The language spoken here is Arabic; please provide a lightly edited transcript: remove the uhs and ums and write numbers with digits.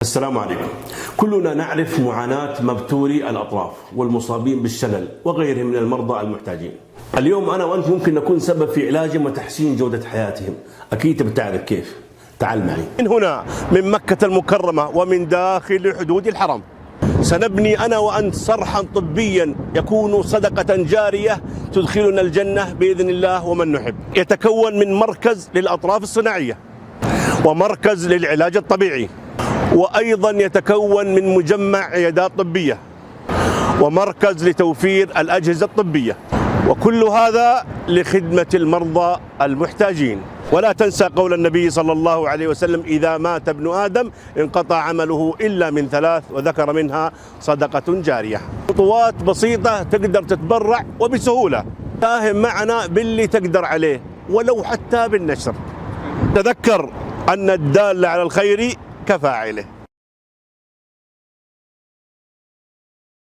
السلام عليكم. كلنا نعرف معاناة مبتوري الأطراف والمصابين بالشلل وغيرهم من المرضى المحتاجين. اليوم أنا وأنت ممكن نكون سبب في علاجهم وتحسين جودة حياتهم. أكيد بتعرف كيف. تعال معي. من هنا من مكة المكرمة ومن داخل حدود الحرم سنبني أنا وأنت صرحا طبيا يكون صدقة جارية تدخلنا الجنة بإذن الله ومن نحب. يتكون من مركز للأطراف الصناعية ومركز للعلاج الطبيعي، وأيضا يتكون من مجمع عيادات طبية ومركز لتوفير الأجهزة الطبية، وكل هذا لخدمة المرضى المحتاجين. ولا تنسى قول النبي صلى الله عليه وسلم: إذا مات ابن آدم انقطع عمله إلا من ثلاث، وذكر منها صدقة جارية. خطوات بسيطة تقدر تتبرع وبسهولة. ساهم معنا باللي تقدر عليه ولو حتى بالنشر. تذكر أن الدال على الخير كفاعله.